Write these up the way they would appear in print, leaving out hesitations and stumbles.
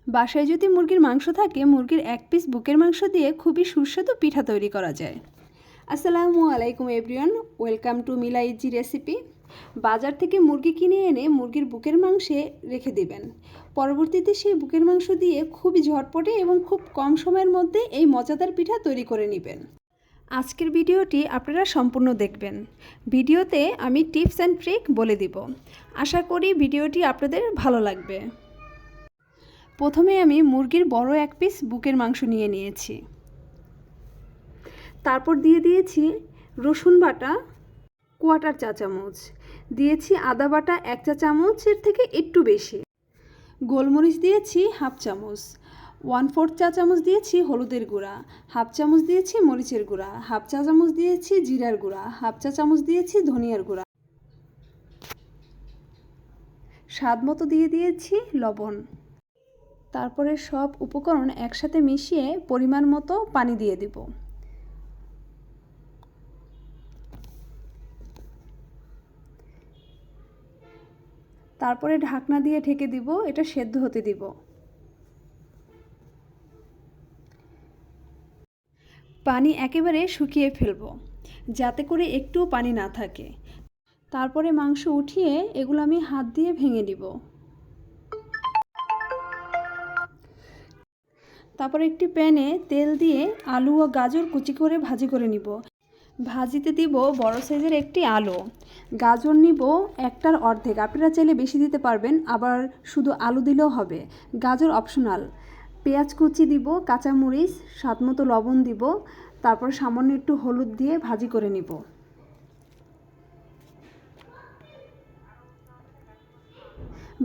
বাসায় যদি মুরগির মাংস থাকে, মুরগির এক পিস বুকের মাংস দিয়ে খুবই সুস্বাদু পিঠা তৈরি করা যায়। আসসালামু আলাইকুম everyone, welcome to Mila easy recipe. বাজার থেকে মুরগি কিনে এনে মুরগির বুকের মাংসে রেখে দেবেন। পরবর্তীতে সেই বুকের মাংস দিয়ে খুবই ঝটপটে এবং খুব কম সময়ের মধ্যে এই মজাদার পিঠা তৈরি করে নেবেন। আজকের ভিডিওটি আপনারা সম্পূর্ণ দেখবেন। ভিডিওতে আমি টিপস অ্যান্ড ট্রিক বলে দিব। আশা করি ভিডিওটি আপনাদের ভালো লাগবে। প্রথমে আমি মুরগির বড় এক পিস বুকের মাংস নিয়ে নিয়েছি। তারপর দিয়ে দিয়েছি রসুন বাটা কোয়ার্টার চা চামচ, দিয়েছি আদা বাটা 1 চা চামচের থেকে একটু বেশি, গোলমরিচ দিয়েছি হাফ চামচ, 1/4 চা চামচ দিয়েছি হলুদের গুঁড়া, হাফ চামচ দিয়েছি মরিচের গুঁড়া, হাফ চা চামচ দিয়েছি জিরার গুঁড়া, হাফ চা চামচ দিয়েছি ধনিয়ার গুঁড়া, স্বাদ মতো দিয়ে দিয়েছি লবণ। তারপরে সব উপকরণ একসাথে মিশিয়ে পরিমাণ মতো পানি দিয়ে দিব। তারপরে ঢাকনা দিয়ে ঢেকে দিব, এটা সেদ্ধ হতে দিব। পানি একেবারে শুকিয়ে ফেলব, যাতে করে একটুও পানি না থাকে। তারপরে মাংস উঠিয়ে এগুলো আমি হাত দিয়ে ভেঙে নিব। তারপরে একটি প্যানে তেল দিয়ে আলু ও গাজর কুচি করে ভাজি করে নিব। ভাজিতে দিব বড় সাইজের একটি আলু, গাজর নিব একটার অর্ধেক, আপনারা চাইলে বেশি দিতে পারবেন, আবার শুধু আলু দিলেও হবে, গাজর অপশনাল। পেঁয়াজ কুচি দিব, কাঁচামরিচ, স্বাদ মতো লবণ দিব, তারপর সামান্য একটু হলুদ দিয়ে ভাজি করে নিব।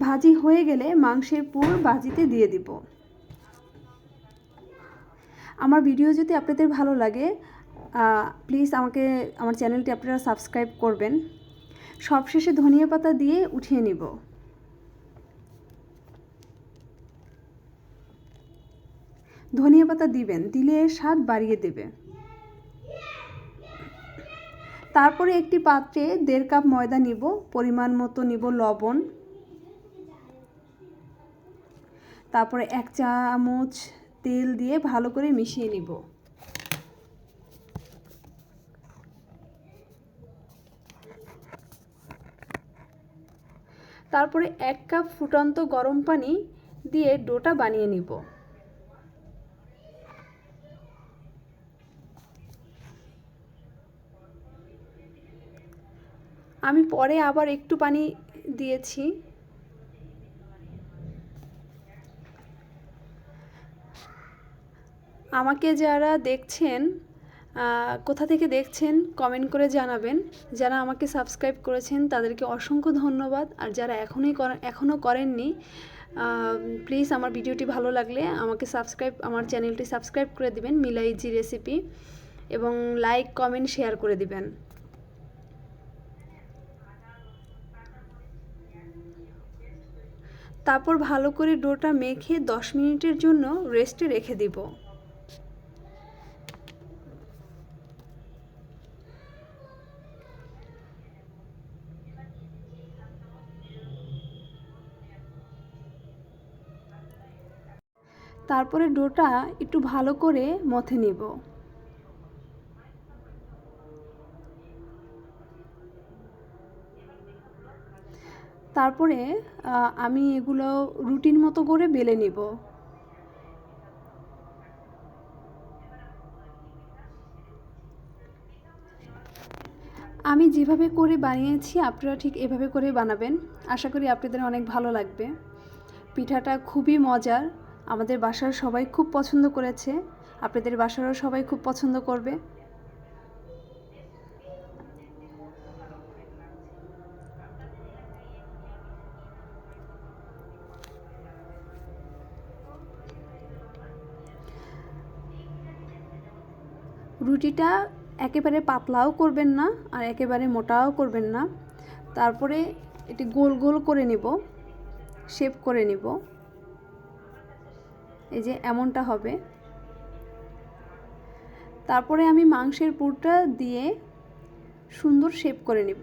ভাজি হয়ে গেলে মাংসের পুর ভাজিতে দিয়ে দিব। আমার ভিডিও যদি আপনাদের ভালো লাগে, প্লিজ আমার চ্যানেলটি আপনারা সাবস্ক্রাইব করবেন। সবশেষে ধনিয়া পাতা দিয়ে উঠিয়ে নিব। ধনিয়া পাতা দিবেন, দিলে স্বাদ বাড়িয়ে দেবে। তারপরে একটি পাত্রে 1.5 কাপ ময়দা নিব, পরিমাণ মতো নিব লবণ, তারপরে 1 চামচ তেল দিয়ে ভালো করে মিশিয়ে নিব। তারপরে 1 কাপ ফুটন্ত গরম পানি দিয়ে ডোটা বানিয়ে নিব। আমি পরে আবার একটু পানি দিয়েছি। আমাকে যারা দেখছেন, কোথা থেকে দেখছেন কমেন্ট করে জানাবেন। যারা আমাকে সাবস্ক্রাইব করেছেন তাদেরকে অসংখ্য ধন্যবাদ, আর যারা এখনও করেননি, প্লিজ আমার ভিডিওটি ভালো লাগলে আমার চ্যানেলটি সাবস্ক্রাইব করে দিবেন, মিলা ইজি রেসিপি, এবং লাইক কমেন্ট শেয়ার করে দিবেন। তারপর ভালো করে ডোটা মেখে 10 মিনিটের জন্য রেস্টে রেখে দিব। তারপরে ডোটা একটু ভালো করে মথে নিব। তারপরে আমি এগুলো রুটির মতো করে বেলে নিব। আমি যেভাবে করে বানিয়েছি আপনারা ঠিক এভাবে করে বানাবেন। আশা করি আপনাদের অনেক ভালো লাগবে। পিঠাটা খুবই মজার, আমাদের বাসার সবাই খুব পছন্দ করেছে, আপনাদের বাসারও সবাই খুব পছন্দ করবে। রুটিটা একেবারে পাতলাও করবেন না, আর একেবারে মোটাও করবেন না। তারপরে এটি গোল গোল করে নিব, শেপ করে নিব। এই যে এমনটা হবে। তারপরে আমি মাংসের পুরটা দিয়ে সুন্দর শেপ করে নিব।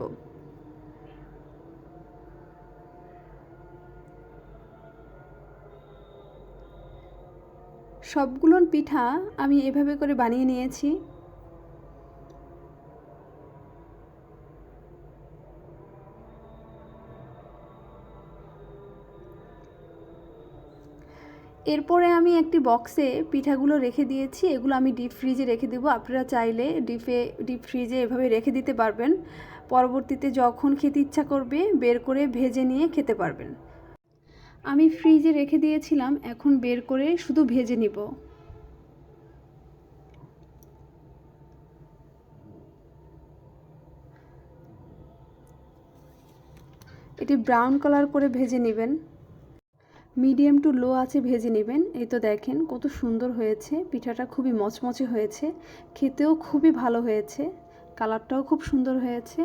সবগুলো পিঠা আমি এভাবে করে বানিয়ে নিয়েছি। এরপরে আমি একটি বক্সে পিঠাগুলো রেখে দিয়েছি। এগুলো আমি ডিপ ফ্রিজে রেখে দেবো। আপনারা চাইলে ডিপ ফ্রিজে এভাবে রেখে দিতে পারবেন। পরবর্তীতে যখন খেতে ইচ্ছা করবে বের করে ভেজে নিয়ে খেতে পারবেন। আমি ফ্রিজে রেখে দিয়েছিলাম, এখন বের করে শুধু ভেজে নিব। এটি ব্রাউন কালার করে ভেজে নেবেন। মিডিয়াম টু লো আছে ভেজে নেবেন। এই তো দেখেন কত সুন্দর হয়েছে, পিঠাটা খুবই মচমচে হয়েছে, খেতেও খুবই ভালো হয়েছে, কালারটাও খুব সুন্দর হয়েছে।